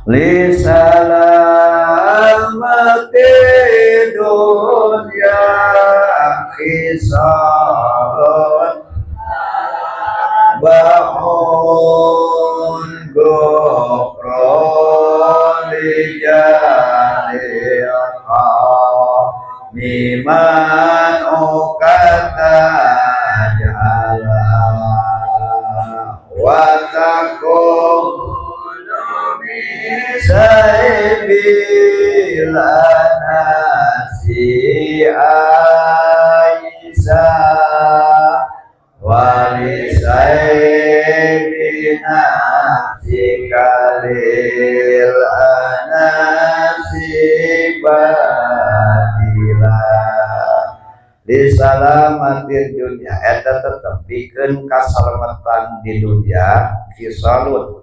li salamati dunya khisalun ba'un gufron li jariha miman ukata jala wa takum saibilana si Aisyah wali saibina si kalil anasi badila di salamatir dunia eta tetep bikin kasalamatan di dunia kisalun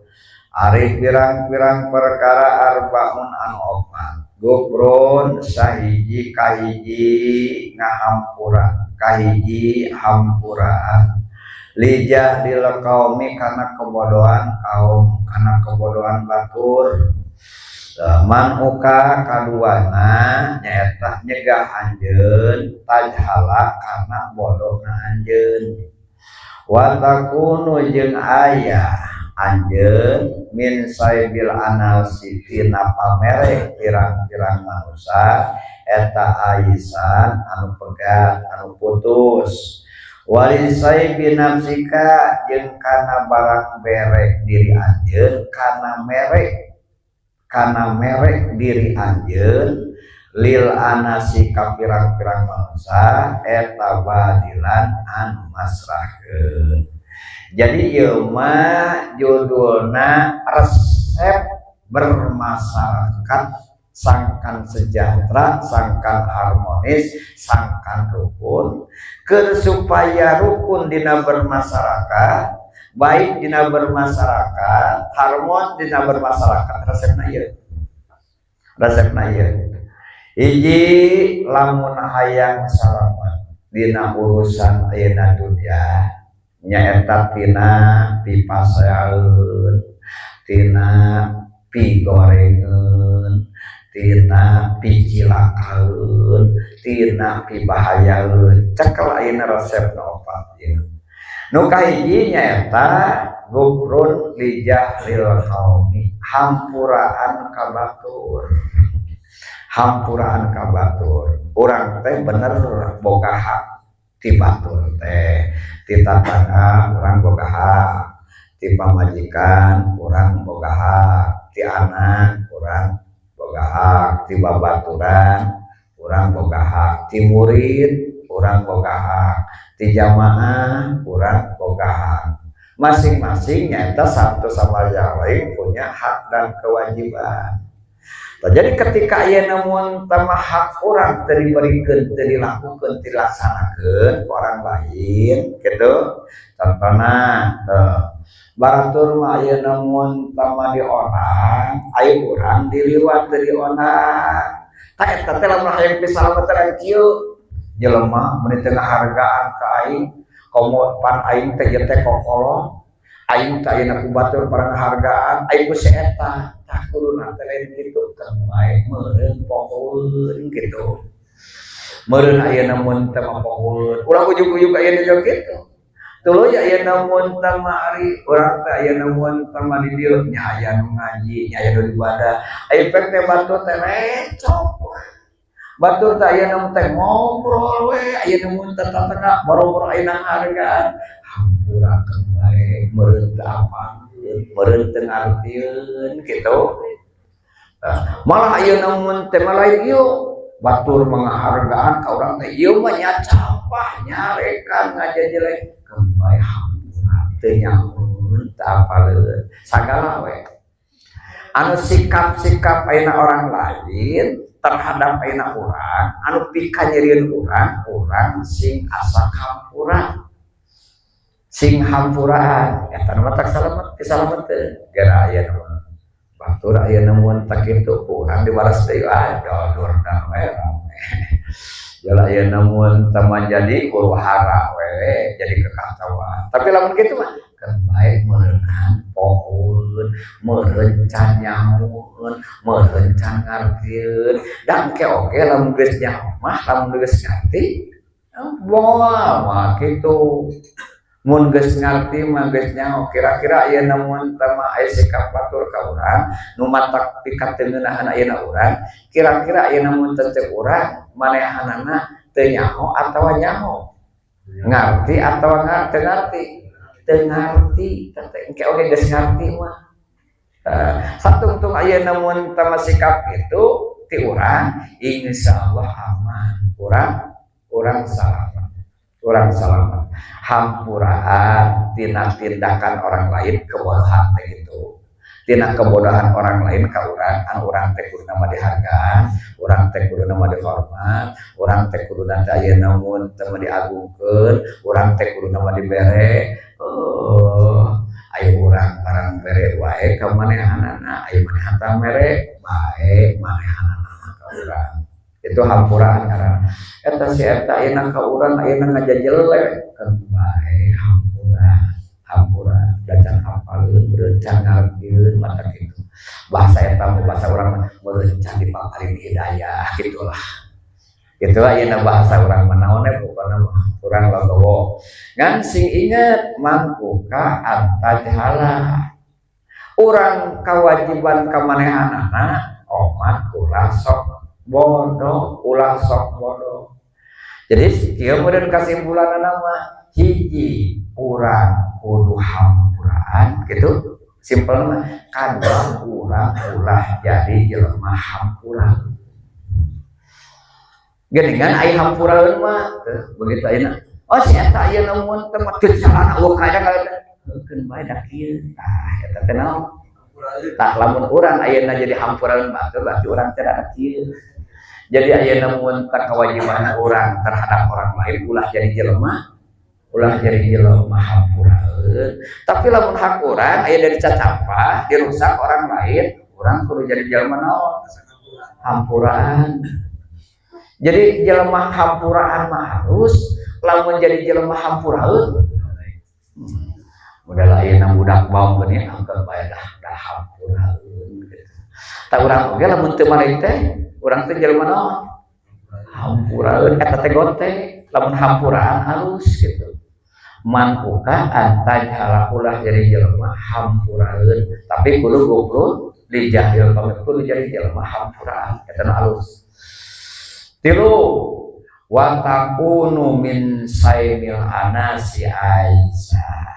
ari pirang-pirang perkara arbaun anu opat gufron sahiji kahiji ngahampura kahiji hampuraan lijah dilekaumi karena kebodohan kaum karena kebodohan batur man uka kaduana nyaeta nyegah anjeun tajhala karena bodohna anjeun wa takunu jeung aya anjeun min saibil anasi tina pamere pirang-pirang manusia eta aisan anu pegat anu putus wali saibi nafsika jeung kana barang berek diri anjeun kana merek diri anjeun lil anasi ka pirang-pirang manusia eta badilan anu masrahkeun. Jadi ieu mah judulna resep bermasyarakat sangkan sejahtera, sangkan harmonis, sangkan rukun. Keur supaya rukun dina bermasyarakat, baik dina bermasyarakat, harmon dina bermasyarakat, resepna ieu. Resepna ieu. Hiji lamun hayang salamet dina urusan ayeuna dunya nyaeta tina pipasaeun, tina pigorengeun, tina picilakaeun, tina pibahayaeun. Cekel ayeuna resepna opat ieu. Nu kahiji nyaeta gufrun li jahlil qaumi, hampuraan ka batur. Hampuraan ka batur. Urang teh bener boga hak ti batur teh. Ti tatangga urang boga hak, ti pamajikan urang boga hak, ti anak urang boga hak, ti babaturan urang boga hak, ti murid urang boga hak, ti jamaah urang boga hak. Masing-masing nyata satu sama yang lain punya hak dan kewajiban. Jadi ketika ia namun tamah hak orang diberikan, dilakukan, dilaksanakan orang lain, gitu. Contohnya, baratur mah ia namun tamah di orang, ayo orang diliwat dari orang. Tak eta teh lamun hayang pisalamatan kieu, jelema mun teu ngahargaan ka aing, komo pan aing teh ieu teh kokolot. Aing teh ayeuna ku batur parang hargaan, aing ku eta tah kuluna teh lain kitu teh bae meureun pohoeun kitu. Meureun ayeuna mun teh pohoeun, urang ujug-ujug ayeuna jo kitu. Tuluy ayeuna mun teh mari urang teh ayeuna mun teh di dieu nya aya nu ngaji, nya aya nu ibadah. Efek teh batur teh recok. Batur teh ayeuna mun teh ngobrol we, ayeuna mun teh tatangga boro-boro ayeuna hargaan. Hampurakeun bae meureun teh apa, meureun teh ngartieun kitu. Malah ayeuna mun teh lain ieu batur menghargaan ka urang teh ieu mah nya capah nyarekan ngajajelek keun hampura teu nyamun teu apaleun sagala we. Anu sikap-sikap ayeuna orang lain terhadap ayeuna urang anu pikanyerieun urang sing asa hampura. Sing hampuraan eta mah tak salamet disalametkeun gara aya nu batur aya mun tak kitu urang dibalas deui dodor da we jala aya mun teman jadi huru hara we jadi kekacauan tapi lamun kitu mah baik merenang pohon merencan nyamun merencan ngartieun dan oke lamun geus nyaho mah lamun geus ngarti wah kitu mun geus ngarti mah geus nyaho kira-kira ayeuna mun tama aya sikap batur ka urang nu matak pikatengeunaan ayeuna urang kira-kira ayeuna mun teu urang manehanana teu nyaho atawa nyaho ngarti atawa teu ngarti teu ngarti engke oge geus ngarti mah satungtung ayeuna mun tama sikap itu ti urang insyaallah aman urang selamat hampuraan tina tindakan orang lain kebodohan teh itu tina kebodohan orang lain ka urang anu urang teh kudu nama dihargaan urang teh kudu nama dihormat urang teh kudu teh ayeuna mun teu diagungkeun urang teh kudu nama dibere ayo urang barang bere wae ka manehanana ayo manehan mere bae manehanana ka urang itu hampuraan karena eta si eta ayeuna ka urang ayeuna ngajajelek kan bae hampura dacan hafaleun berencan ngartieun mata kitu bahasa eta bahasa urang berencan dipaparin hidayah gitulah itu ayeuna bahasa urang manaon pokona mah urang logowo ngan sing inget mangkuka antajhala urang kawajiban kamanehanana omat ulah sok bodoh ulah sok bodoh jadi kieu kemudian kesimpulan nama hiji urang kudu hampuraan gitu simpel mah kadang urang ulah jadi jelema hampuraan geuningan aya hampuraeun mah begitu ayeuna oh si eta ayeuna mun teh mah teu salana eueuh kadang keun bae da kieu eta teh naon tah lamun urang ayeuna jadi hampuraeun mah berarti urang teh ada kieu jadi ayeuna mun kewajiban urang terhadap orang lain ulah jadi jelema hampuraeun tapi lamun hak urang aya dari cacapa dirusak orang lain urang kudu jadi jelema naon hampuraan jadi jelema hampuraan mah harus lamun jadi jelema hampuraeun modal ayeuna budak baung geuning angkat bae dah hampuraeun tah urang oge lamun teu maring teh urang teh jelema naon hampuraeun eta teh gote lamun hampuraan halus gitu mangkuka antajhala ulah jadi jelema hampuraeun tapi kudu goblok dijahil pamit kudu jadi jelema hampuraan eta halus tilu wa takunu min saimil anasi aisyah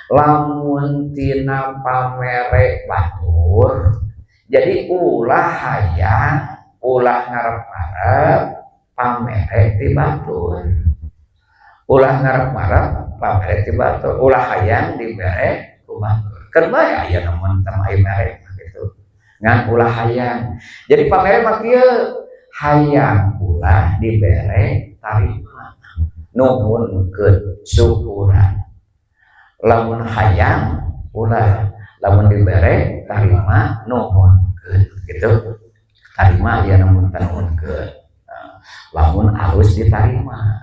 lamun tina pamere batur jadi ulah hayang ulah ngarep-ngarep pamere ti batur ulah ngarep-ngarep pamere ti batur ulah hayang dibere ku batur keur bae aya namun teu aya mere gitu ngan ulah hayang jadi pamere mah kieu hayang ulah dibere tarima nuhunkeun syukuran lamun hayang ulah lamun dibere tarima nuhunkeun gitu tarima ya namun nuhunkeun lamun alus ditarima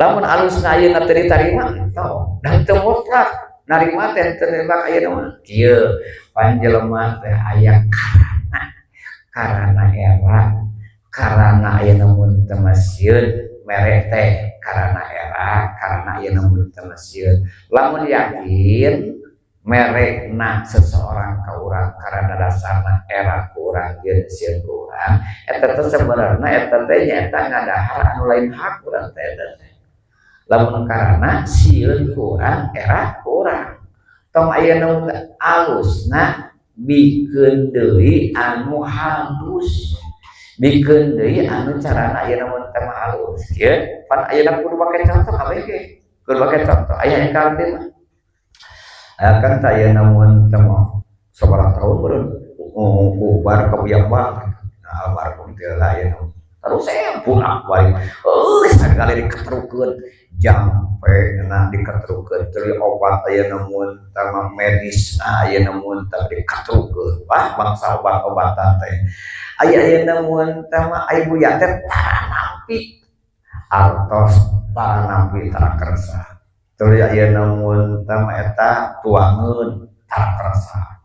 lamun alus ayeuna teu ditarima entong dan teu mutlak narima teh teu nembak ayeuna mah kieu panjelema teh aya karana era karana ayeuna mun teu masieun mere teh karana era karana ayeuna mun teu masieun lamun yakin merekna seseorang ka urang karena dasarna era ku urang jeung sieun ku urang eta teh sabenerna eta teh nyaeta ngadahar anu lain hak urang teh lamun karana sieun ku urang era ku urang tong ayeuna alusna bikeun deui anu halus bikeun deui anu carana ayeuna mun teh halus kieu pan ayeuna kudu make contoh kabeh ge kudu make contoh aya engkal teh mah kan saya namun temu seberapa tahun belum ubar kebiak banget nah almarhum teh lain terus saya pulang balik sekali diketerukeun jampe nah diketerukeun teu obat aya namun tama medis aya namun teh diketerukeun wah bangsa obat-obatan teh aya namun tama aya buya teh tarampi artos tarampi tara kersa tuluy aya namun tama eta tuangeun tara rasa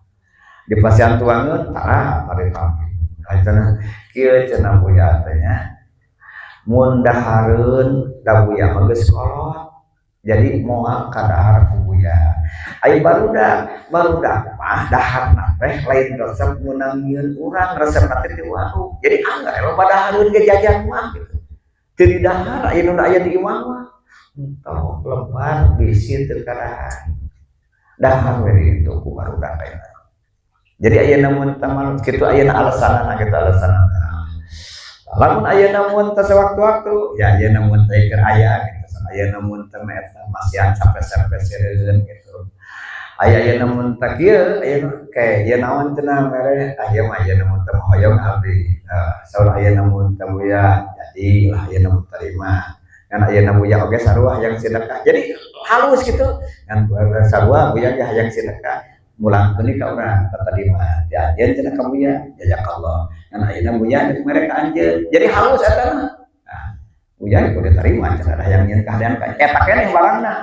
di pasian tuangeun tara pari tapi ayeuna kieu cenah buya teh nya mun dahareun da buya mah geus kolot jadi moal ka dahar ku buya ai barudak mah daharna teh lain resep meunang nyieun urang resepna teh di warung jadi anggar loba dahareun ge jajan mah gitu teu di dahar aya nu aya di imah mah entah lebar bisi teu kadahar dahar we itu ku barudak ayeuna jadi ayeuna mun tamal kitu ayeuna alasanna gitu alasanna lamun ayeuna mun teh sewaktu-waktu ya ayeuna mun teh keur aya gitu ayeuna mun teh masihan sampai seureun gitu ayeuna mun teh kieu ayeuna kae ye naon cenah mere aya mah ayeuna mun teh hoyong abdi saur ayeuna mun teh buya jadi lah ayeuna mun terima kan ayeuna buya oge sarua hayang sedekah jadi halus gitu kan sarua buya ge hayang sedekah mulangkeun ka urang tadi mah dianjeun cenah ka buya jazakallah kan ayeuna buya mere ka anjeun jadi halus eta mah nah buya kudu terima cenah hayang nyieun kahadean ka eta keneh barangna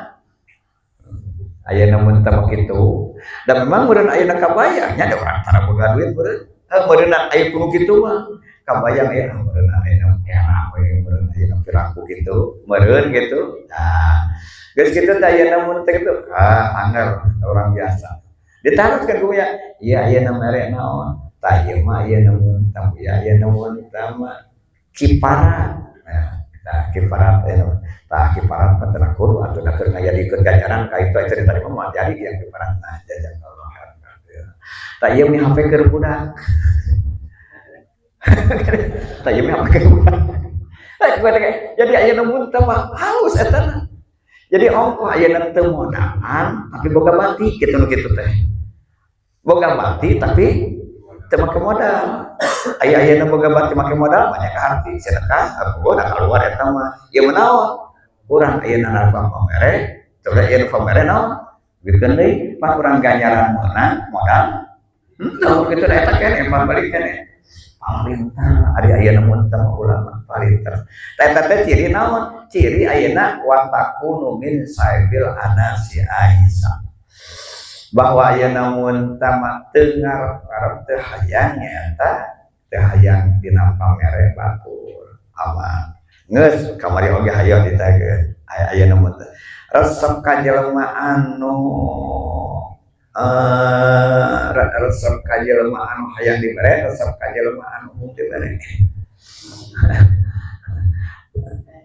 ayeuna mun teh kitu dan memang meureun ayeuna kabayang nya ada urang tara boga duit meureun aya kudu kitu mah kabayang aya meureun ayeuna kera we meureun ayeuna piraku kitu meureun gitu nah geus kitu teh ayeuna mun teh kitu anggar orang biasa ditaruh ke gue ya iya ayeuna mere naon tah ieu mah ayeuna mun tah ya ayeuna mun tah mah kiparat nah kiparat tah kiparat mah teh kudu atuh da keur ngajadikeun ganjaran ka itu cerita di mah jadi yang kiparat nah jazakallahu khairan tah ieu mah HP keur budak tah ieu mah HP keur budak jadi ayeuna mun tah mah halus eta jadi ongkoh ayeuna teu modaan tapi boga bati kitu nu kitu teh boga bati tapi teu make modal ayeuna boga bati make modal banyak arti sedekah udah keluar eta mah ieu menaon urang ayeuna narpa pamere coba ieu pamere naon bikeun deui pan urang ganjaran meunang modal henteu kitu da eta keneh pan balik keneh palintar ari ayeuna mun teh ulama palintar eta teh ciri naon ciri ayeuna wa takunu min saibil anasi aisyah bahwa ayeuna mun teh teu ngarep-ngarep teu hayang eta teu hayang dina pamere batur aman geus kamari oge hayo ditageun ayeuna mun teh resep ka jelema anu resep ka jelema anu hayang dibere resep ka jelema anu mung dibere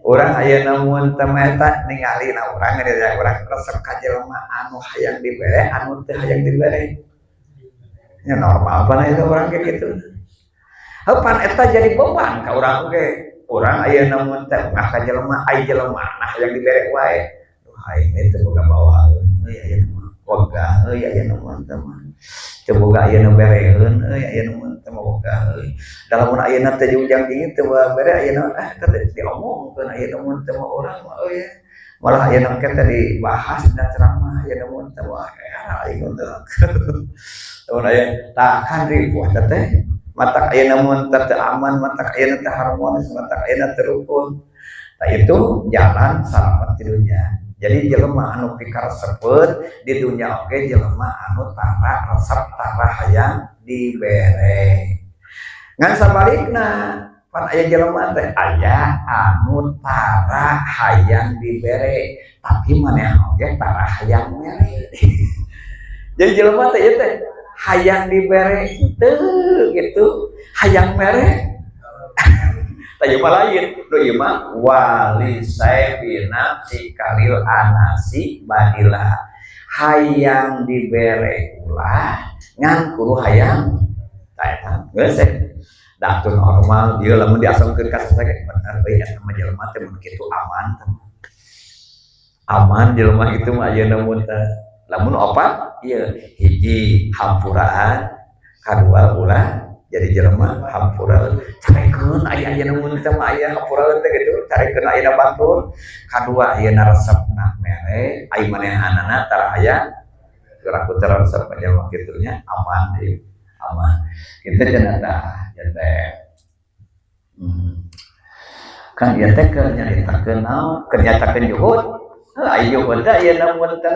urang ayeuna mun teh eta ningalina urang ngeureun urang resep ka jelema anu hayang dibere anu teu hayang dibere nya normal pan eta urang ge kitu heupan eta jadi beban ka urang ge urang ayeuna mun teh ngah ka jelema ai jelema nah hayang dibere wae aing teh boga bawaeun euy ayeuna mah boga euy ayeuna mah teh mah teu boga ayeuna bereun euy ayeuna mah teh boga euy dalam mun ayeuna teh ujang dingin teu bere ayeuna teh diomongkeun ayeuna mun teh mah urang mah euy malah ayeuna teh dibahas dan ceramah ayeuna mun teh wah aing teh mun aya tah kan ribuh teh matak ayeuna mun teh aman matak ayeuna teh harmonis matak ayeuna teh rukun tah itu jalan selamat di dunia. Jadi jelema anu pikaresepkeun di dunia oge jelema anu tara resep tara hayang dibere. Ngan sabalikna pan aya jelema teh aya anu tara hayang dibere tapi maneh oge tara hayang mere. Jadi jelema teh ieu teh hayang dibere teu gitu, hayang mere. Tanya lain, do ieu mah wali saibina sikalil anasi badila hayang dibere ulah ngan kudu hayang taetan geus da atuh normal dieu lamun diasongkeun ka sasage bener euy eta mah jelema teh mun kitu aman jelema kitu mah ayeuna mun teh lamun opat ieu hiji hampuraan kadua ulah jadi jelema hampura carekeun aya mun teh mah aya hampura teh gitu carekeun ayeuna batur kadua ayeuna resepna mere ai manehanana tara aya keraku tara resep jelema kitu nya aman deui aman kitu cenah tah teh kan ieu teh keur nyaritakeun naon keur nyatakeun juhud Ayyuhun teh aya namun teh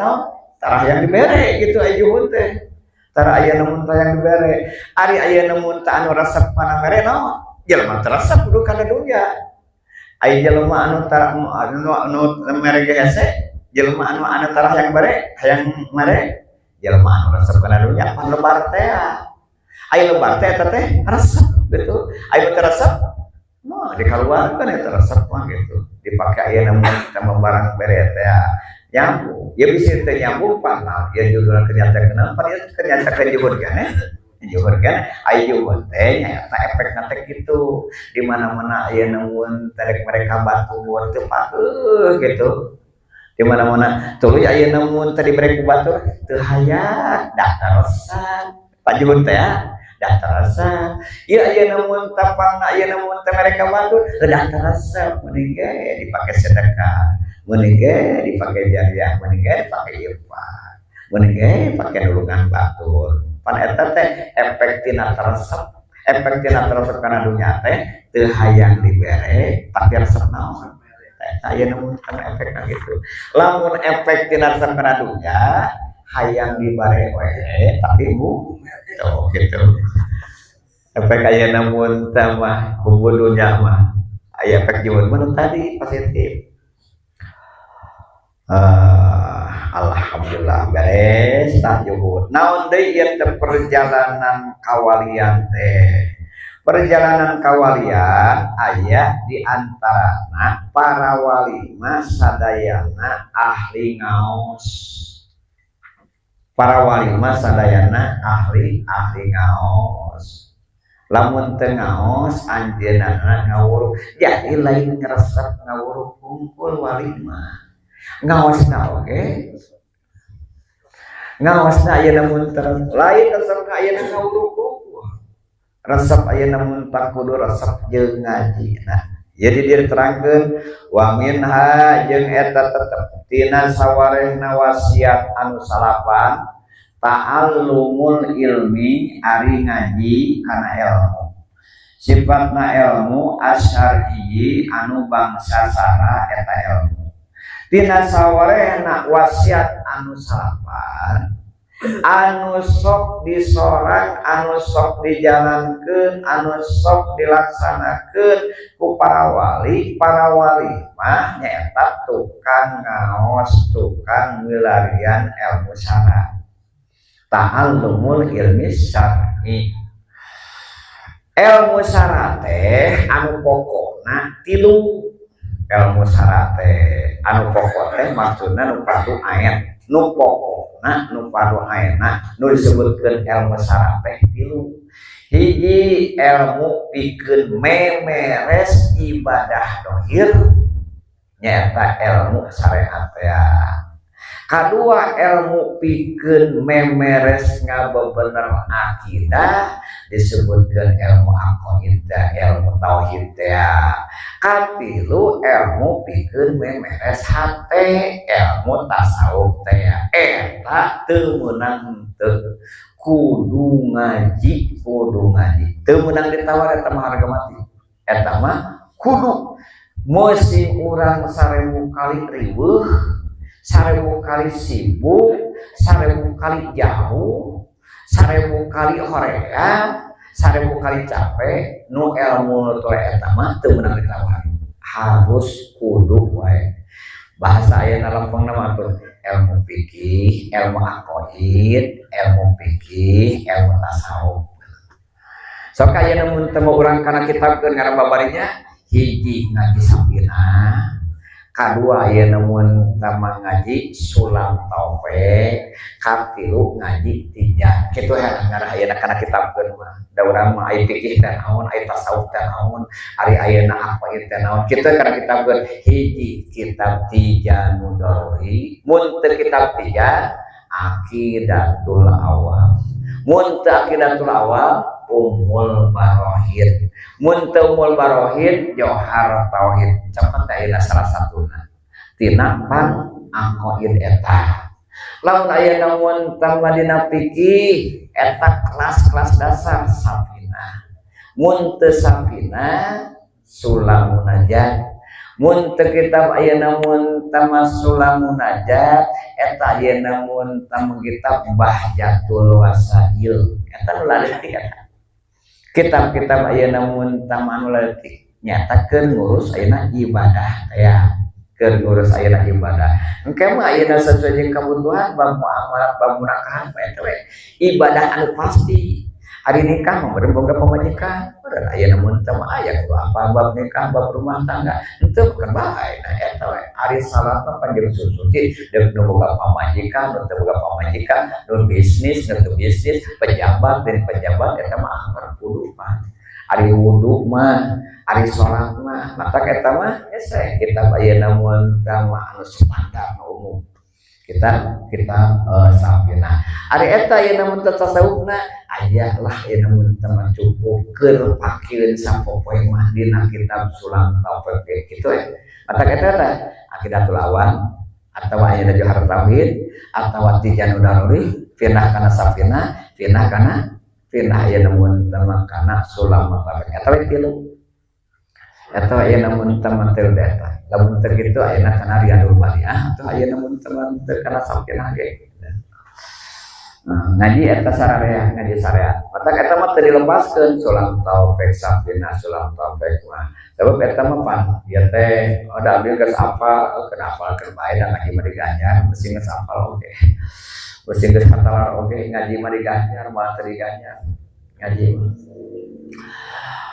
tarah yang dibere gitu ayyuhun teh. Tara aya namun teh yang dibere. Ari aya namun teh anu resep kana mere naon? Jelema teh resep kudu kana dunya. Aya jelema anu mere ge hese, jelema anu tarah yang bare, hayang mere. Jelema anu resep kana dunya pan lebar teh. Aya lebar teh eta teh resep gitu. Aya teh resep mah dikaluarkeun eta resep mah gitu. Dipake aya namun tambah barang bere teh nyambung. Ya bisa teh nyambung panal ya judulna kenyataan kenapa ya kenyataan juhur kan juhur kan ayo teh nyata efekna teh kitu di mana-mana aya namun tarek mereka batur teu paeuh gitu. Di mana-mana tuluy aya namun tadi mereka batur teu hayat daftar resep Pak Juhur teh ya daftar resep ieu aya namun tapangna aya namun teh mereka batur daftar resep mending dipake sedekah mending dipake jariah mending dipake infak mending pakai nulungan batur pan eta teh efek tina resep kana dunya teh teu hayang dibere tapi resep naon aya namun kana efekna gitu lamun efek tina resep kana dunya hayang dibare we tapi gitu efek aya namun teh mah kubu dunya mah aya efek juhur mun tadi positif. Alhamdulillah beres tah juhur. Naon deui ieu teh perjalanan kawalian teh. Perjalanan kawalian aya di antarana para wali mah sadayana ahli ngaos. Para wali mah sadayana ahli ngaos. Lamun teu ngaos anjeunna ngawuruh. Jadi lain resep ngawuruh kumpul wali mah. Ngawasna oge ngawasna aya namun lain resep aya ngawuruh resep aya namun tak kudu resep jeung ngaji nah jadi diterangkeun wa minha jeung eta tetep tina sawarehna wasiat anu salapan ta'allumul ilmi ari ngaji kana ilmu sifatna ilmu asyar'i anu bangsa sara eta ilmu tina sawarehna wasiat anu salapan anu sok disorang anu sok dijalankeun anu sok dilaksanakeun ku para wali mah nyaeta tukang ngaos tukang ngeularian ilmu syara ta'allumul ilmi syar'i ilmu syara teh anu pokokna tilu ilmu syara teh anu pokok teh maksudna nu padu ayat nu pokokna nu padu ayatna nu disebutkeun ilmu syara teh tilu hiji ilmu pikeun memeres ibadah dohir nyaeta ilmu syariat teh kadua ilmu pikeun memeres ngabebener akidah disebutkeun ilmu aqaidah ilmu tauhid teh katilu ilmu pikeun memeres hate ilmu tasawuf teh eta teu meunang teu kudu ngaji teu meunang ditawar eta mah harga mati eta mah kudu mosi urang 1000 kali riweuh 1000 kali sibuk 1000 kali jauh 1000 kali hoream 1000 kali capek nu ilmu tole eta mah teu meunang ditawar harus kudu wae bahasa aya dalam pengnama tuh ilmu fikih ilmu aqaid ilmu fikih ilmu tasawuf sok aya namun teu urang kana kitabkeun ngaran babarinya hiji ngaji sampina kadua aya namun nama ngaji sulam taufik katilu ngaji tijan kitu ya ngaran aya kana kitabkeun mah da urang mah aya fikih teh naon aya tasawuf teh naon ari ayeuna apa teh naon kitu kana kitabkeun hiji kitab Tijanul Daruri mun teu kitab tijan aqidatul awam mun teu aqidatul awam Ummul Barohid mun teu Ummul Barohid Johar Tauhid cepet aya salah satuna tina pan aqaid eta lamun aya namun tamadina fikih eta kelas-kelas dasar sapina mun teu sapina sulam munajat mun teu kitab ayeuna mun tamassulam munajat eta ayeuna mun tam kitab bahjatul wasail eta nu leutik eta kitab-kitab ayeuna mun tamanu leutik nyatakeun ngurus ayeuna ibadah ya keur ngurus ayeuna ibadah engke mah ayeuna sesuai jeung kabutuhan bab muamalah bab munakahan eta we ibadah anu pasti hari nikah mah beureum boga pamajikan beureum ayeuna mun teu aya apa bab nikah bab rumah tangga henteu bukan bae eta we ari salat mah panjang suci deuk nu boga pamajikan nu teu boga pamajikan nu bisnis nu teu bisnis pejabat dan pejabat eta mah anggar kudu pan ari wudu mah ari sholat mah mata eta mah ese kita ayeuna mun kama anu standar umum kita sapina ari eta ayeuna mun tasawufna aya lah ayeuna mun teu cukup keur pakieun sapopoe mah dina kitab sulam tauhid kitu ya mata eta teh aqidatul awam atawa ayeuna johar tauhid atawa tijanul daruri finah kana safina finah kana finah ayeuna mun teu kana sulam tauhid eta we tilu atau ayeuna mun tamantel data lamun teu kitu ayeuna kana riyadul bariah atau ayeuna mun tamantel kana sampina ge ngaji eta sararea ngaji syariat matak eta mah teu dilepaskeun sulam taufik sampina sulam taufik mah sebab eta mah pan ieu teh da abdi geus apal kenapa keur bae da ngaji mah diganjar mesti geus apal oge mesti geus hatalar oge ngaji mah diganjar mah teu diganjar ngaji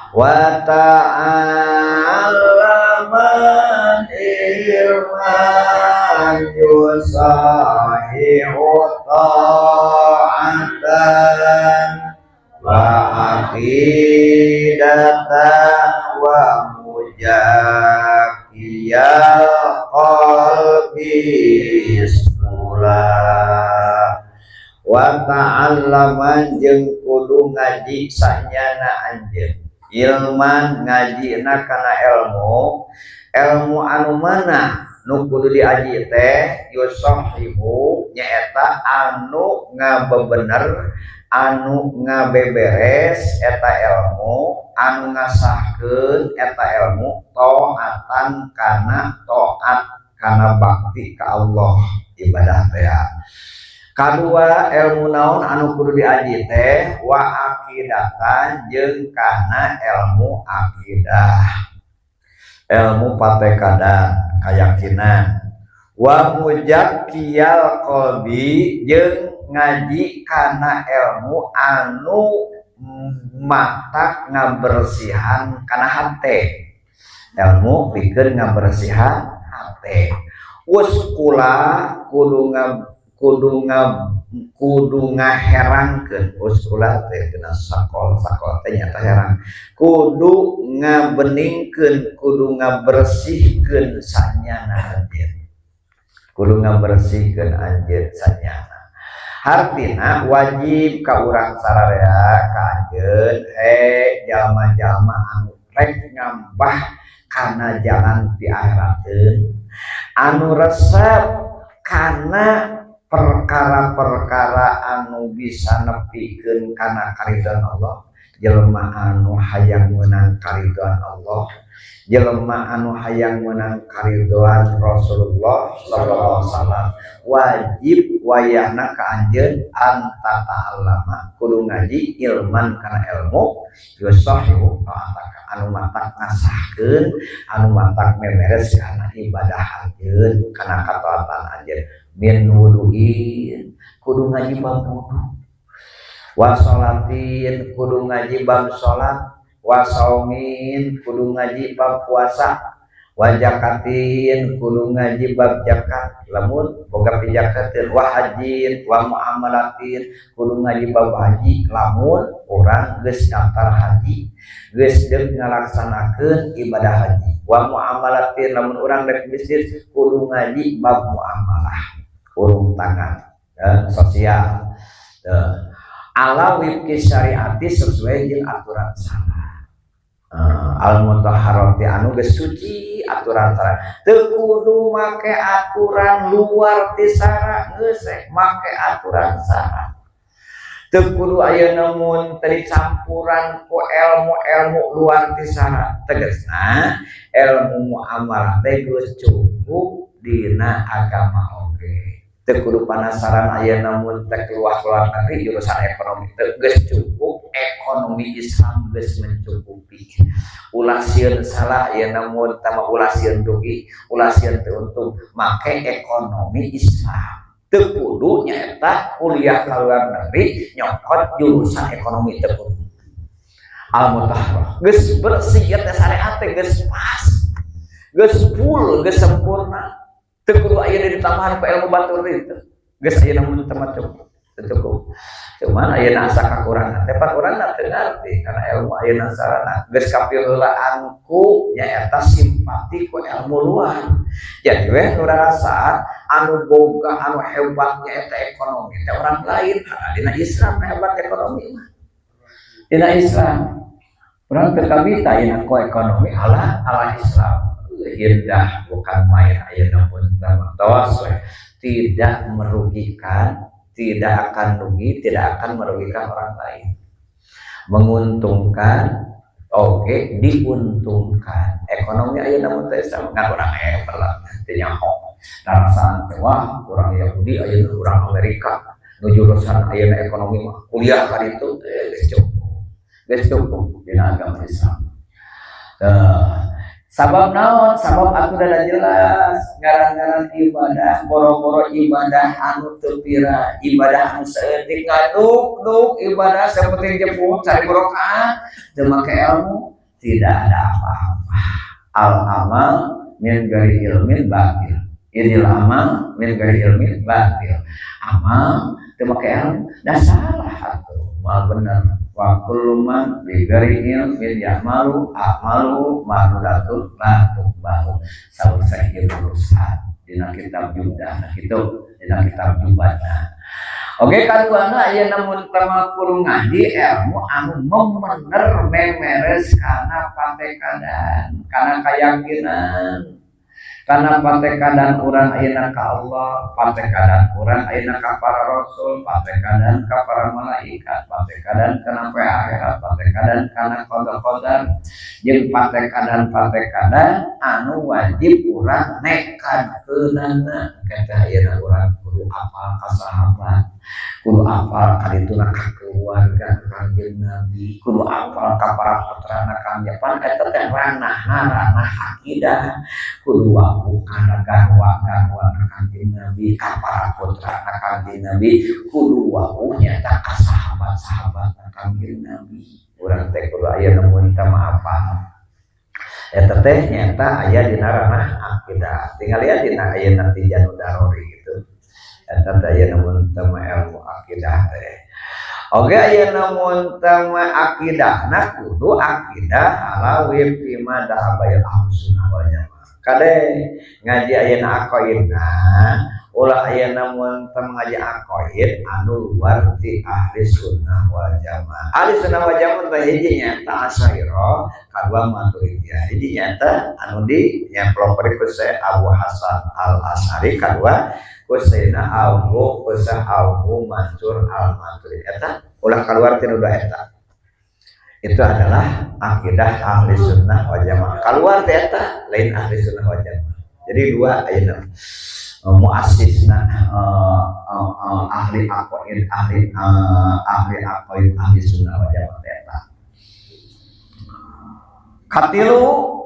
wa ta'allaman ilman yusahihu ta'atan wa aqidatan wa mujakiyal qalbi ismula wa ta'allaman jeung kudu ngaji sanyana anjeun ilman ngajina kana ilmu anu mana nu kudu diaji teh yusahihu nyaeta anu ngabebener anu ngabeberes eta ilmu anu ngasahkeun eta ilmu taatan kana taat kana bakti ka Allah ibadah teh kadua ilmu naon anu kudu diaji teh wa aqidatan jeung kana ilmu aqidah ilmu patekadan keyakinan wa mujakkiyal qalbi jeung ngaji kana ilmu anu matak ngabersihan kana hate ilmu pikeun ngabersihan hate uskula kudu ngaherangkeun uskula teh tina sakol teh nyata herang kudu ngabeningkeun kudu ngabersihkeun sanyana anjeun kudu ngabersihkeun anjeun sanyana hartina wajib ka urang sararea ka anjeun jalma-jalma anu rek ngambah kana jalan di akhirateun anu resep kana perkara-perkara anu bisa nepikeun kana karidhoan Allah jelema anu hayang meunang karidhoan Allah jelema anu hayang meunang karidhoan Rasulullah sallallahu alaihi wasallam wajib wayahna ka anjeun anta ta'allama kudu ngaji ilman kana ilmu yusahihu ta'ataka anu matak ngasahkeun anu matak memeres kana ibadah anjeun kana kataatan anjeun min wuduin kudu ngaji bab wudu wa sholatin kudu ngaji bab sholat wa saumin kudu ngaji bab puasa wa zakatin kudu ngaji bab zakat lamun boga pijakateun wa hajin wa muamalatin kudu ngaji bab haji lamun urang geus daftar haji geus deuk ngalaksanakeun ibadah haji wa muamalatin lamun urang rek bisnis kudu ngaji bab muamalah urung tangan sosial ala wifqi syariati sesuai jeung aturan syara al mutahharati anu geus suci aturan syara teu kudu make aturan luar ti syara geus make aturan syara teu kudu aya namun tadi campuran ku ilmu luar ti sana tegasna ilmu muamalah teh geus cukup dina agama oge teu kudu panasaran aya namun teh keluar negeri jurusan ekonomi teu geus cukup ekonomi Islam geus mencukupi ulah sieun salah aya namun tama ulah sieun dugi ulah sieun teu untung make ekonomi Islam teu kudu nyaeta kuliah ka luar negeri nyokot jurusan ekonomi teu kudu al-mutahharah geus bersih teh syariat teh geus pas geus full geus sempurna teu kudu aya ditambahan ku ilmu batur itu geus aya namun tempat cukup cukup cuman aya asa kakurangan teh urang teu ngarti karena ilmu aya sarana geus kapieulaan ku nyaeta simpati ku ilmu luar jadi we nu rasa anu boga anu hebatnya eta ekonomi teh orang lain dina Islam hebat ekonomi mah dina Islam urang teu kabita aya ku ekonomi ala Islam indah bukan main aya namun tamatos tidak merugikan tidak akan rugi tidak akan merugikan orang lain menguntungkan oke diuntungkan ekonomi aya namun teh Islam kan urang hebat teh nyaho rasaan teh wah urang Yahudi aya urang Amerika nu jurusan aya ekonomi mah kuliah ka ditu geus cukup dina agama Islam sabab naon sabab aturan jelas ngaran-ngaran ibadah boro-boro ibadah anu teu pira ibadah anu saeutik ngaduk ibadah seperti jeput cari barokah teu make ilmu tidak ada apa-apa al amal min ghairi ilmin batil idil amal min ghairi ilmin batil amal teu make ilmu da salah atuh mal bener wa kullu man bi ghairi ilmin ya'malu a'malu ma'rudatun la tuqbalu saur sahih urusan dina kitab Judah nah kitu dina kitab Jubana oke kaduana aya namun tama kudu ngaji ilmu anu memener memeres kana patekadan kana kayakinan karena patekadan urang ayeuna ka Allah, patekadan urang ayeuna ka para rasul, patekadan ka para malaikat, patekadan kana poe akhirat, patekadan kana qada-qadar jeung patekadan anu wajib urang nekankeunana kata ayeuna urang kudu apal ka sahabat, kudu apal ka dituna ka keluarga Kanjeng Nabi, kudu apal ka para putrana Kanjeng Pan eta teh ranah akidah kudu karena garwa Kanjeng Nabi ka para putra Kanjeng Nabi kudu wawuhnya tak ka sahabat Kanjeng Nabi urang teh kudu aya namun teu maafan eta teh nyata aya dina ranah akidah tinggal lihat dina aya nanti Janu Darori gitu eta teh aya namun teu ilmu akidah teh oke aya namun teu akidahna kudu akidah halawi fi madhabil ahlussunnah wal jamaah kade ngaji ayeuna aqaidna ulah ayeuna mun teu ngaji aqaid anu luar ti ahli sunnah wal jamaah ahli sunnah wal jamaah teh hiji nya Asy'ariyah kadua Maturidiyah hiji nya anu di nyamplok ku Abu Hasan Al Asy'ari kadua ku Sayyidina Abu Mansur Al Maturidi eta ulah kaluar ti nu eta itu adalah akidah ahli sunnah wal jamaah keluar eta lain ahli sunnah wal jamaah jadi dua ayeuna muassisna ahli aqaid ahli sunnah wal jamaah eta katilu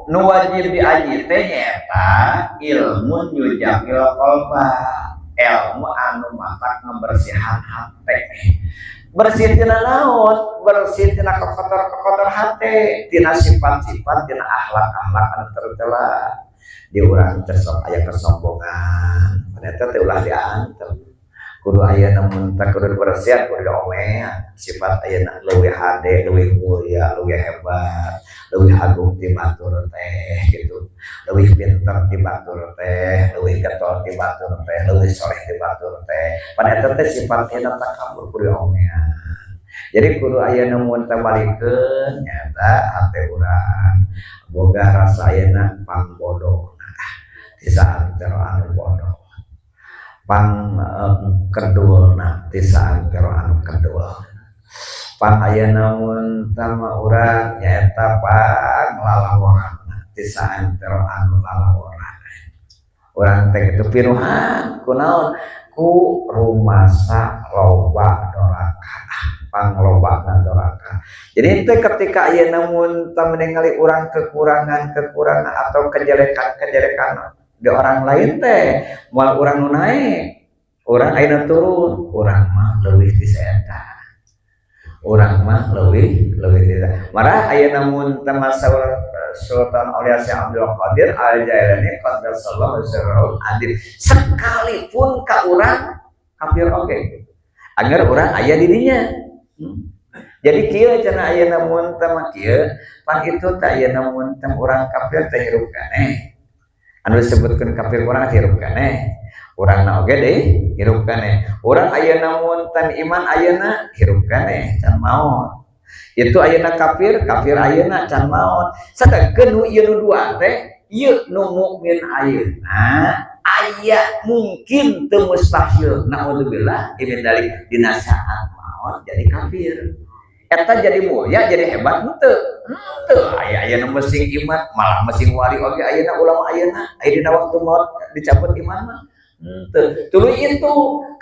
nu wajib diaji teh nyaeta ilmu yujahil qalba ilmu anu matak ngebersihan hate bersih tina naon bersih tina kotor hati tina sifat-sifat tina akhlak-akhlak anu tercela di urang teh sok aya kesombongan ternyata teh ulah diantem kudu aya namun teh kudu bersih kudu omeh sifat ayeuna leuwih hade leuwih mulia leuwih hebat leuwih agung ti batur teh gitu leuwih pinter ti batur teh leuwih getol ti batur teh leuwih soleh ti batur teh pada eta teh sifat ayeuna takabur kudu omeh jadi kudu aya namun teh balikeun nyata hate urang boga rasa ayeuna pangbodoh di saat anu bodoh pang kedulna ti saat anu kedul pan aya namun sama urang nyaeta pan lalaworan ti saantero anu lalaworan urang teh kitu pinuhan kunaon ku rumasa loba doraka panglobana doraka. Jadi itu ketika aya namun teu ningali urang kekurangan atau kejelekan di orang lain teh moal urang nu naik urang ayeuna turun urang mah leuwih ti saeta urang mah leuwih ti saeta marah aya namun tamasa Sultan Aulia Syekh Abdul Qadir Al-Jailani qaddasallahu sirrahul adil sekalipun ka urang kafir oge agar urang aya di dinya. Jadi kieu cenah aya namun teh mah kieu pan itu teh aya namun teh urang kafir teh hirup keneh anu disebutkeun kafir urang hirup keneh urangna oge deui hirup keneh urang aya namun tan iman ayeuna hirup keneh can maot itu ayeuna kafir ayeuna can maot sadengkeun nu ieu nu dua teh ieu nu mukmin ayeuna aya mungkin teu mustahil naudzubillah ieu dalik dina saat maot jadi kafir eta jadi mulia jadi hebat henteu aya nu mesing iman malah mesing wali oge ayeuna ulama ayeuna aya dina waktu maut dicabut iman mah henteu tuluy itu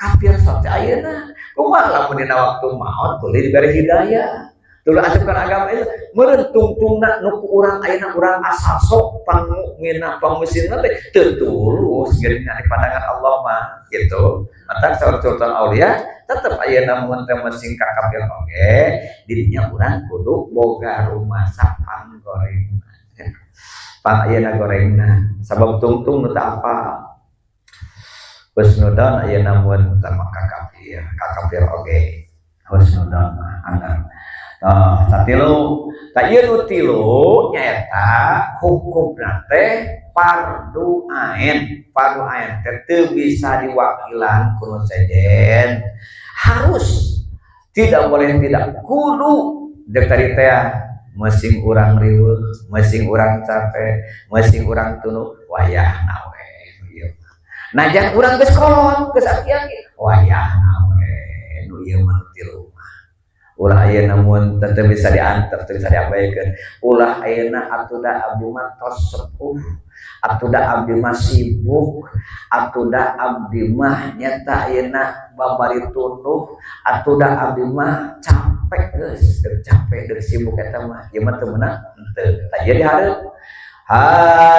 kafir sok ayeuna kumaha lamun dina waktu maut tuluy diberi hidayah tuluy asupkeun agama itu meureun tungtungna nu ku urang ayeuna urang asal sok pangmukminna pangmuslimna teh teu tulus geuning di pandangan Allah mah gitu mata Sultan Aulia tetep ayeuna mun teh mesing ka kafir oge dirinya urang kudu boga rumah sapan goreng pan ayeuna gorengna sabab tungtung nu teu apa husnudzon ayeuna mun teh ka kafir oge husnudzon anggar tatilu ta ieu nu tilu nyaeta hukumna teh fardu ain teh teu bisa diwakilan ku sejen harus tidak boleh tidak kudu deuk tadi teh mesing urang riweuh mesing urang capek mesing urang tunu wayahna we ieu najan urang geus kolot geus aki-aki wayahna we nu ieu mah tilu ulah ayeuna mun teu bisa diantar teu bisa diabaikeun ulah ayeuna atuda abdi mah tos sepuh atuda abdi mah sibuk atuda abdi mah nyata ayeuna babari tunduh atuda abdi mah capek geus deuk capek deuk sibuk eta mah ieu mah teu meunang henteu tah jadi hareup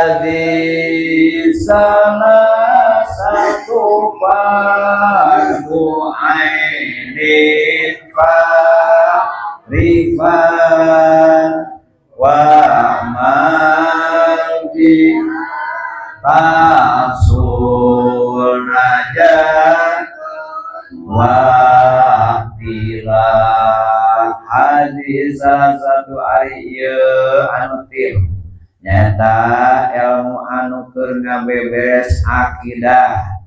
hadis salah satu fardu ainin rifan wa mati rasul najat wa tilah hadis satu ari ieu anu tilu nyata ilmu anu keur ngabeberes akidah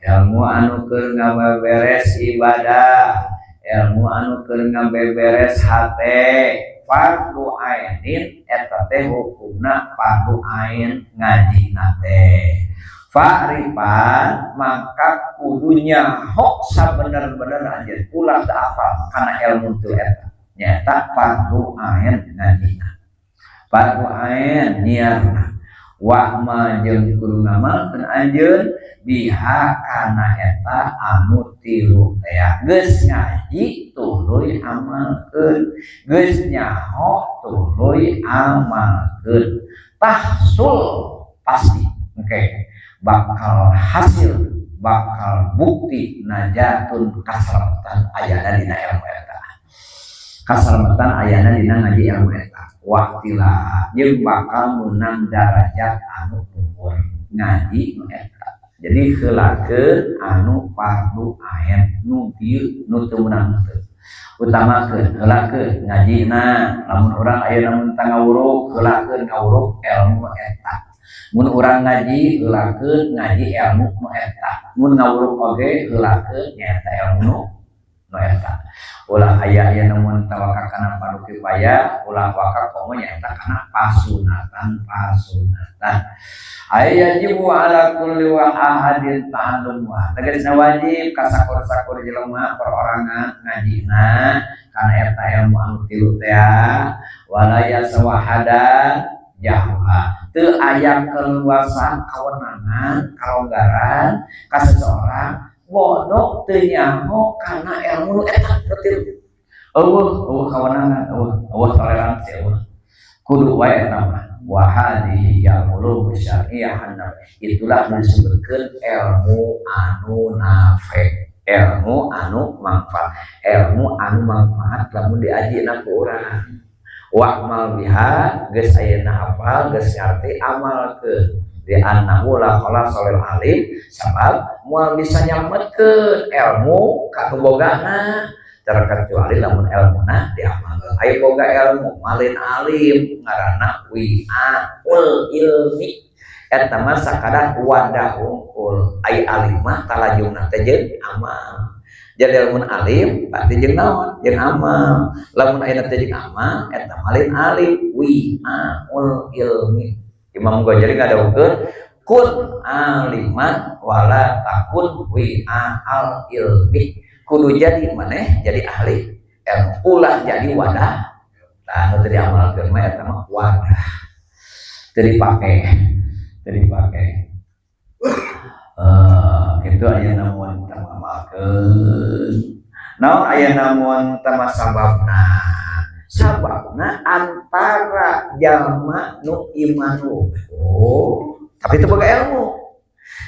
ilmu anu keur ngabeberes ibadah ilmu anu keur ngabeberes hate fardu ainin eta teh hukumna fardu ain ngajina teh fa'rifan maka kudunya hok sabener-bener anjeun ulah teu hafal kana ilmu teu eta nyata fardu ain ngajina fardu ain niarna wa ma jeung kudu ngamalkeun anjeun biha kana eta anu tilu teh geus ngaji tuluy amalkeun geus nyaho tuluy amalkeun tahsul pasti bakal hasil bakal bukti najatun kasalamatan ayana dina ilmu eta kasalamatan ayana dina ngaji ilmu eta waktila jeung bakal meunang darajat anu umur ngaji nu eta jadi heulakeun anu fardu ain nu dieu nu teu meunang teu utamakeun heulakeun ngajina lamun urang aya namun tangawuruk heulakeun ngawuruk ilmu eta mun urang ngaji heulakeun ngaji ilmu nu eta mun ngawuruk oge heulakeun nyaeta ilmu nu no eta ulah aya aya namun tawakal kana fardu kifayah ulah wakaf komo nyaeta kana pasunatan aya jibu ala kulli wa ahadin ta'allum wa tegasna wajib ka sakur-sakur jelema perorangan ngajina kana eta ilmu anu tilu teh wala yasawahadan jahwa teu aya keluasan kawenangan kalonggaran ka seseorang bodoh teu nyaho kana ilmu eta betul kawenangan toleransi kudu wae eta mah wa hadhihi ya ulum syar'iyyah itulah disebutkeun ilmu anu nafe ilmu anu manfaat lamun diajina ku urang wa'mal biha geus ayeuna hafal geus ngarti amalkeun di annahu la khalasalil alim sabab moal bisa nyalametkeun ilmu ka tubogana terkecuali lamun ilmuna diamalkeun aya boga ilmu malin alim ngaranna wi'aul ilmi eta mah sakadar wadah hungkul ai alimah talajungna teh jeung amal jadi lamun alim berarti jeung naon jeung amal lamun aya teh jeung amal eta malin alim wi'aul ilmi Imam Ghazali ngadawukeun kun aliman wala takun wi'al ilmi kudu jadi maneh jadi ahli ilmu ulah jadi wadah tah anu teu diamalkeun mah eta mah wadah teu dipake kitu aya namun tamamalkeun naon aya namun tama sababna antara jalma nu iman tapi teu boga ilmu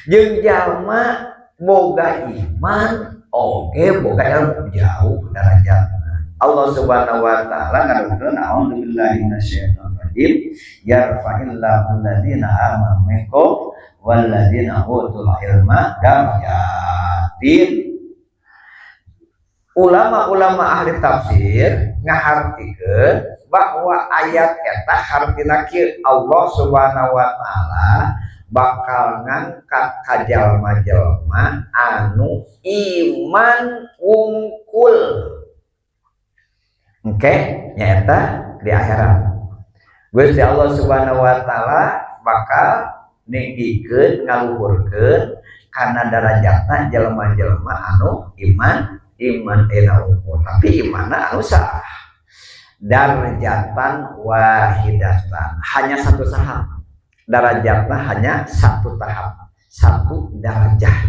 jeung jalma boga iman oke boga ilmu jauh derajatna Allah Subhanahu wa taala ngadukeun a'udzubillahi minasyaitonir rajim yarfa'illahu alladziina aamanu minkum walladziina utul ilma darajatin. Ulama-ulama ahli tafsir ngahartikeun bahwa ayat eta hartina kieu Allah Subhanahu wa taala bakal ngangkat ka jalma-jalma anu iman wungkul. Oke, nyaeta di akhirat. Gusti Allah Subhanahu wa taala bakal ninggikeun ngaluhurkeun kana darajatna jalma-jalma anu iman ena wungkul, tapi imanna anu sah. Darajatan wahidatan, hanya satu tahap. Darajatnya hanya satu tahap, satu darajah.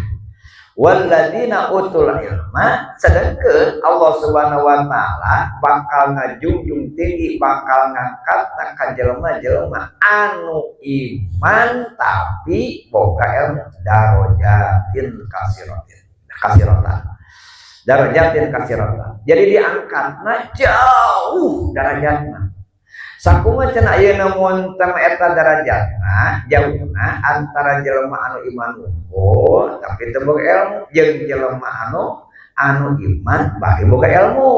Walladzina utul ilma, sedangkan Allah Subhanahu wa taala bakal ngajunjung tinggi, bakal ngangkat ka jelema-jelema anu iman tapi boga ilmu darajatin kasiratan. Darajatin kasiratan. Jadi diangkatna jauh darajatna. Sakumaha cenah ayeuna mun tama eta darajatna jauhna antara jelema anu iman unggul tapi teu boga ilmu jeung jelema anu iman bari boga ilmu.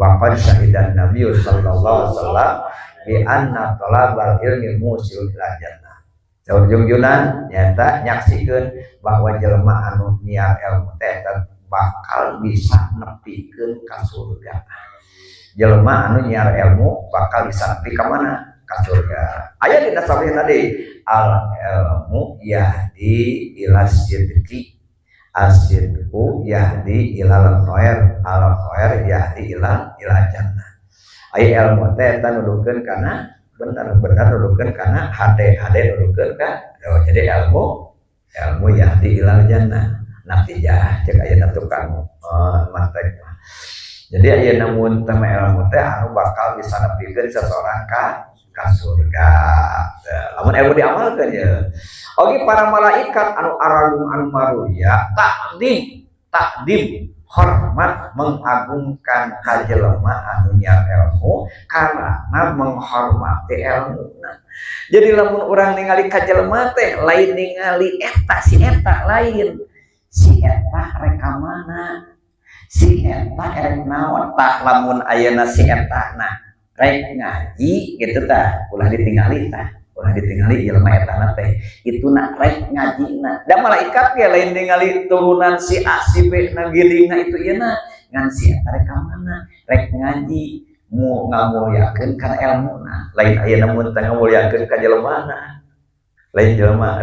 Wa qad syahidan Nabi sallallahu alaihi wasallam bi anna talabal ilmi musil ila jannah. Ujung-ujungna nyata nyaksikeun bahwa jelema anu nyiar ilmu teh bakal bisa nepikeun ka surga. Jelema anu nyiar ilmu bakal bisa nepi ka mana? Ka surga. Aya dina sabeh tadi al ilmu yahdi ila sidqi asidqu yahdi ila khair al khair yahdi ila jannah. Aya ilmu teh eta nuduhkeun kana benar-benar nuduhkeun kana hade nuduhkeun ka jadi ilmu yahdi ila jannah. Natijah cek aya tukang mantek. Jadi aya namun tama ilmu teh anu bakal bisa nepikeun seseorang ka surga. Lamun ilmu diamalkeun ya. Oge para malaikat anu aralung anu maruya takdim hormat mengagungkan ka jelema anu nyiar ilmu karena menghormati ilmuna. Jadi lamun urang ningali ka jelema teh lain ningali eta si eta lain. Si eta rekamana si eta erek naon tah lamun ayeuna si eta na rek ngaji gitu tah ulah ditinggali ilmu eta teh ituna rek ngajina da malaikat ge lain ningali turunan si A si B na gilingna itu ieu na ngan sia rek ka mana rek ngaji mu ngamulyakeun kana ilmuna lain aya namun teu ngamulyakeun ka jelemana lain jelema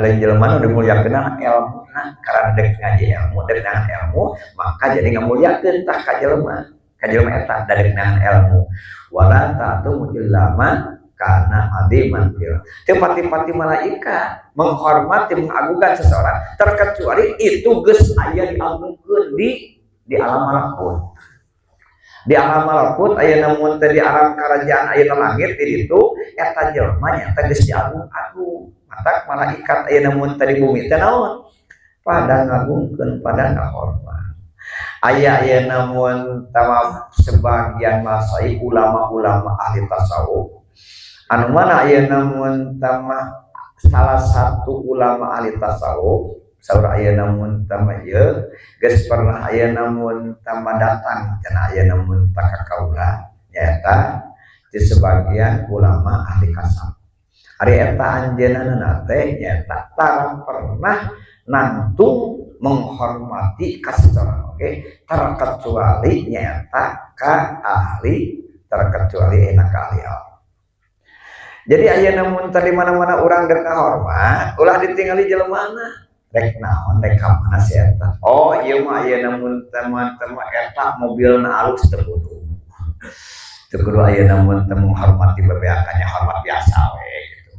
nu dimulyakeun ilmuna karena dek ngaji ilmu dek dengan ilmu maka jadi ngamulyakeun tah ka jelema eta dadek dengan ilmu wala ta'tu illaman karena adiman fil teu pati-pati malaikat menghormati mengagungkan seseorang terkecuali itu geus aya diagungkeun di alam malakut. Di alam malakut aya namun teh di alam kerajaan aya langit di ditu eta jelema nya teh geus diagung-agung. Matak malaikat aya namun teh di bumi teh naon? Pada ngagungkeun, pada ngahormat. Aya namun tama sebagian masai ulama-ulama ahli tasawuf anu mana aya namun tama salah satu ulama ahli tasawuf saur aya namun tama ieu geus pernah aya namun tama datang cenah aya namun taka kaula nyaeta di sebagian ulama ahli kasab ari eta anjeunna teh nyaeta tarang pernah nantung menghormati ka seseorang terkecuali nyaeta ka ahli terkecuali enak ka ahli Allah. Jadi aya namun tadi mana-mana urang dek kahormat ulah ditinggali jeleumana rek naon rek ka mana si eta oh ieu mah aya namun teman-teman eta mobilna alus teu kudu aya namun teu menghormati bebeakannya hormat biasa we gitu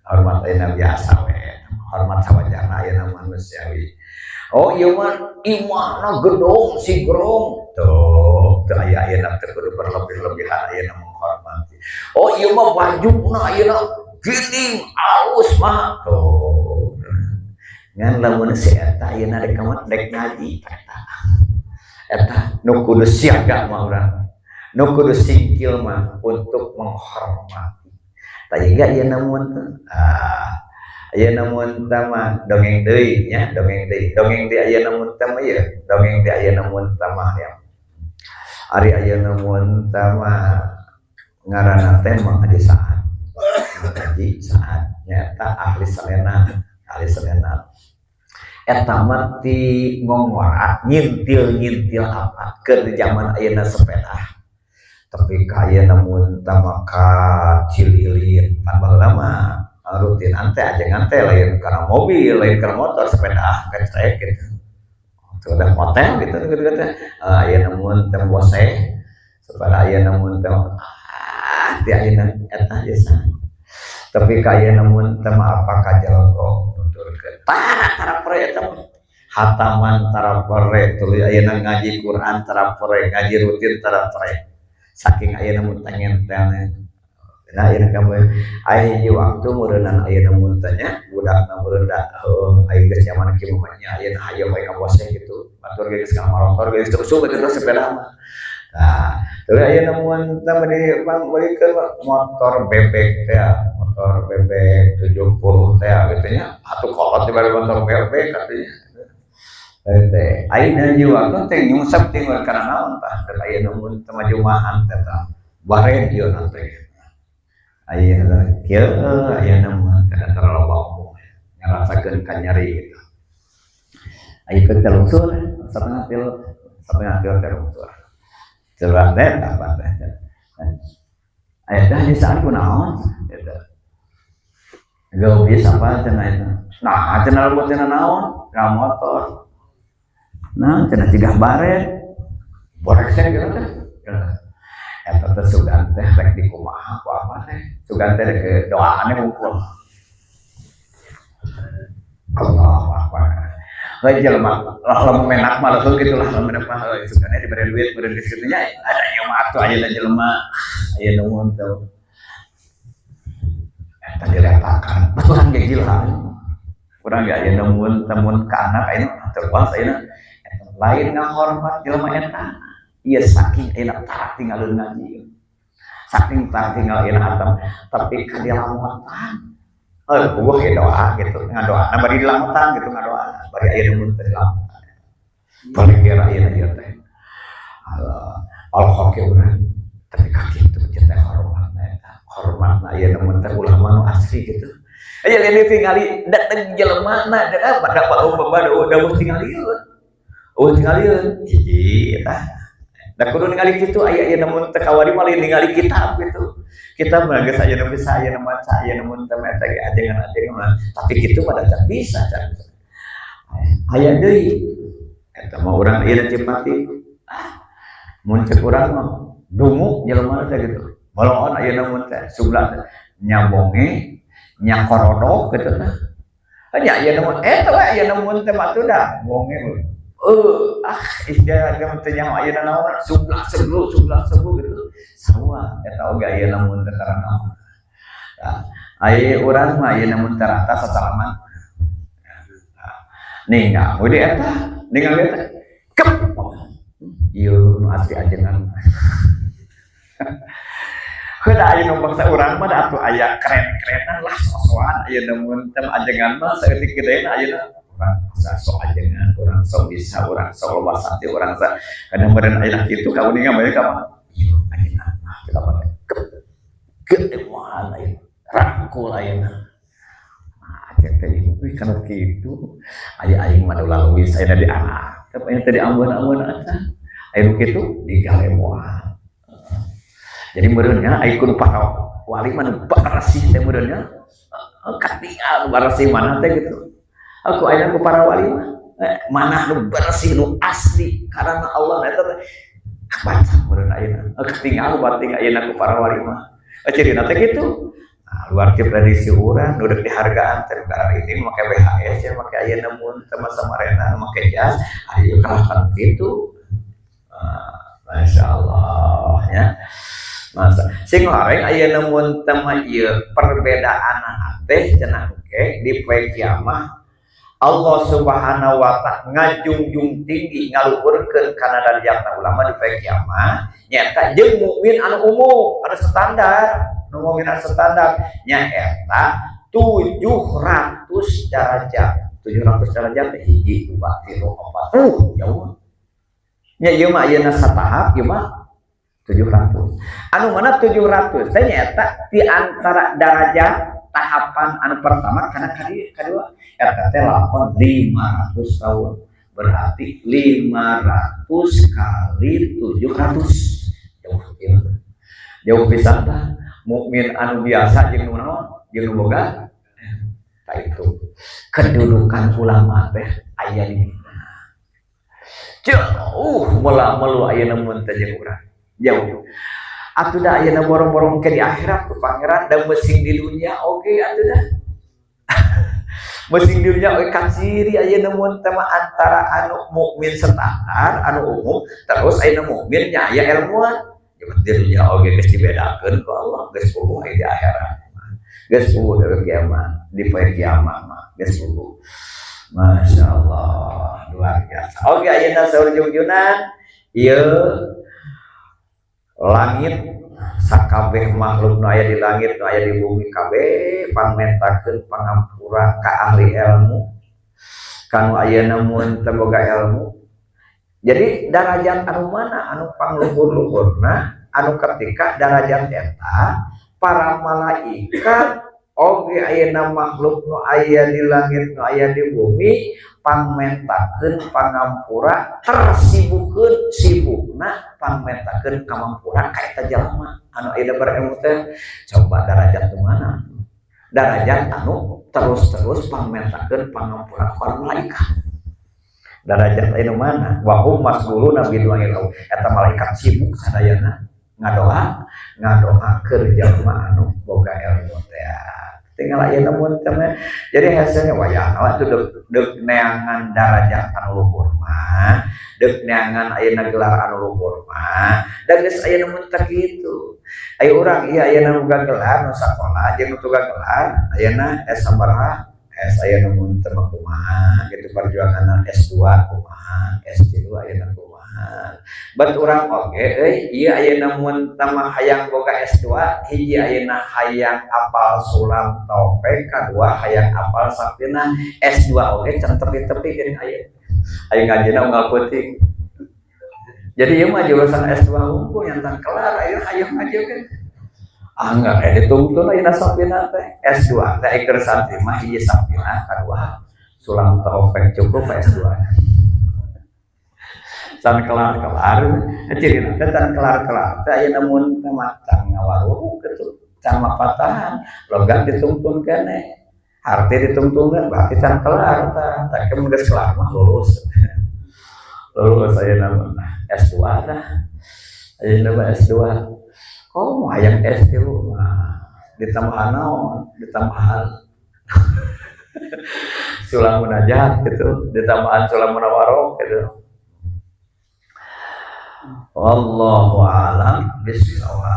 hormat ayeuna biasa we hormat sawajarna ayeuna manusiawi oh ieu mah imahna gedong si gerong tuh aya ayeuna teu kudu berlebih-lebihan ayeuna menghormati oh iya mah bajuna ayeuna geuning alus mah tuh ngan lamun si eta ayeuna dek ngaji eta nu kudu siaga mah urang nu kudu singkil mah untuk menghormati tah jiga ieu namun aya namun tama dongeng deui nya dongeng deui aya namun tama ieu dongeng deui aya namun tama ya ari aya namun tama ngaranna teh mah di saat ngaji saat nyata ahli salena eta mah ti ngongora nyintil apa keur di zaman ayeuna sepeda tapi kaya namun tama ka cililin pan baheula mah rutin ante ajengan teh lain karena mobil lain karena motor sepeda kan saya gitu sudah motel gitu teh aya namun teh bose sepeda aya namun teh di ayeuna eta jasa tapi kaya namun teh apa kajalgo nuturkeun tara pare eta hataman tara pare tuluy ayeuna ngaji Quran tara pare ngaji rutin tara pare saking ayeuna mun tengen nah ayeuna kamu aya waktu meureunna ayeuna mun tanya budakna meureunna aya geus zaman kieu mah ayeuna hayo bae ka bosnya gitu batur geus ka motor geus terus gitu sepeda mah nah tuluy ayeuna mun teh beli motor bebek teh motor bebek 70 teh gitu nya atuh kolot dibari motor bebek katanya teh ayeuna waktu teh nyungsep tinggal kana naon tah teh ayeuna mun teh majumahan teh tah baren ieu teh ayeuna kieu ayeuna mah kada terlalu omong ngarasakeun ka nyeri gitu aya teh lungsur setengah kilo teh lungsur curang teh apa teh aya teh di saat kunaon eta geus apa cenah eta nah cenah buat cenah naon ka motor nah cenah cigah baren borek teh gitu teh eta teh sugan teh rek dikumaha ku apa teh sugan teh ke doaane ngumpul Allahu akbar heuh jelema lamun menak mah langsung kitu lah lamun apa sugane dibere duit meureun geus kitu nya ada yang mah atuh ayeuna jelema aya nuhun teh eta diletakan baturan ge gila urang ge aya nuhun temun ka anak ayeuna terpas ayeuna lain ngahormat jelema eta ieu saking enak tarak tinggalin ngaji saking tarak tinggalin hatam tapi ka dilamutan gua ge doa gitu ngadoa bari dilamutan gitu ngadoa bari aya nu teh dilamutan balik kira ieu teh Allah ke urang tapi ka kitu teh hormatna aya nu teh ulama nu asli gitu aya lain tingali dateng jelema na pada dawuh tingali tinggalieun hiji tah Da kudu ningali kitu aya namun teu kawari mah ningali kitab gitu. Kita mah geus aya nu bisa aya nu maca aya namun teu eta ge ajengan tapi kitu mah da bisa can. Aya deui eta mah urang ieu cipati mun cek urang mah dungu jelema teh gitu. Boloon aya namun teh sublah nyambonge nya korodok gitu tah. Nya aya namun eta we aya namun teh mah teu da bonge. Istilah agama teh nyaho ayeuna naon sublah seglu gitu. Sarua eta oge ayeuna mun teu karana. Aya urang mah ayeuna mun tarata sasalaman. Ninggal we eta, ninggal eta. Kep. Ieu nu asli ajengan. Heuda aya nu bangsa urang mah da atuh aya keren-kerenan lah sosokan ayeuna mun teu ajengan mah saeutik gedena ayeuna orang sok ajengan, orang sok bisa, orang sok loba sate, orang sok kadang meureun aya kitu ka uningan bae ka mah. Ieu ajengan mah kita mah kedemuan aya rangkul ayeuna. Cek teh ieu kana kitu aya aing mah lalu bisa aya di anak. Tapi aya teh di ambeun-ambeun asa. Aya nu kitu digalemoan. Jadi meureun nya aya kudu para wali mah barasih teh meureun nya. Katingal barasih mana teh gitu. Aku aya ku para wali mah manah nu bersih nu asli karena Allah eta teh baca meureun ayeuna ketinggal bating ayeuna ku para wali mah cirina teh kitu. Nah, luar ti prediksi urang nu deuk dihargaan teh negara ini make BHS ya make ayeuna mun teu samarena make jas ayo kalahkan kitu. Masyaallah ya. Masa sing lareng ayeuna mun teu mah ieu perbedaanna teh cenah oge di poe kiamah Allah Subhanahu wa ta'ala ngajungjung tinggi ngaluhurkeun kana darajatna ulama di poe kiamah nyaeta jeung mukmin anu umum anu standar nu mukmin anu standar nyaeta 700 derajat 700 derajat teh hiji 2 3 4 jauh nya ieu mah ayeuna satahap ieu mah 700 anu mana 700 teh nyaeta di antara derajat tahapan anu pertama karena kedua eta teh lakon 500 tahun berarti 500 kali 700 jauh pisan tah mukmin anu biasa jeung nu naon jeung nu boga tah itu kedudukan ulama teh aya di dieu jauh melu ayeuna mun teh jeung urang jauh atuh da ayeuna borong-borong ke di akhirat ku pangeran da meusing di dunia oge atuh da meusing di dunia oge kaciri ayeuna mun teh antara anu mukmin standar anu umum terus ayeuna mukmin nya aya ilmuan di dunia oge geus dibedakeun ku Allah geus puguh di akhirat geus puguh di kiamat di poe kiamat mah geus puguh. Masyaallah luar biasa. Oge ayeuna saurjung-jungan ieu langit sakabeh makhluk nu aya di langit nu aya di bumi kabeh pamentakeun pangampura ka ahli ilmu kanu ayeuna mun teu boga ilmu. Jadi darajat anu mana anu pangluhur-luhurna anu ketika darajat eta para malaikat oge ayeuna makhluk nu aya di langit nu aya di bumi pamentakeun pangampura tersibukkeun sibukna pamentakeun kamampura ka eta jalma anu aya berilmu teh coba darajat tu mana darajat anu terus-terus pamentakeun pangampura para malaikat darajat anu mana wa hum mas'uluna bi du'ail eta malaikat sibuk sadayana ngadoakeun jalma anu boga ilmu teh tinggal ayeuna mun teh jadi hasilnya wayahna itu deuk neangan darajat anu luhur mah deuk neangan ayeuna gelar anu luhur mah da geus ayeuna mun teh kitu aya urang ieu ayeuna boga gelar nu sakola jeung nu boga gelar ayeuna S sabaraha S ayeuna mun teh kumaha gitu perjuangan S2 kumaha S3 ayeuna kumaha bat urang oge ieu ayeuna mun teh hayang boga S2 hiji ayeuna hayang apal sulam topeng kadua hayang apal sapina S2 oge can tepi-tepi geuning aya ngajina unggal peuting jadi ieu mah jurusan S2 unggul nyantan kelar aya hayang ngaji oge enggak ditungtun ayeuna sapina teh S2 teh keur santri mah hiji sapina kadua sulam topeng cukup S2 nya can kelar-kelar ciri nanti can kelar-kelar teh aya namun matang ngawaruh gitu can mapatahan logat ditungtun kene arti ditungtun berarti can kelar tah kemudian geus kelar mah lulus saya nama S2 dah aya nama S2 kok mau hayang S3 mah ditambahan naon ditambahan sulam munajat gitu ditambahan sulam munawarok gitu. Wallahu a'lam bishawab.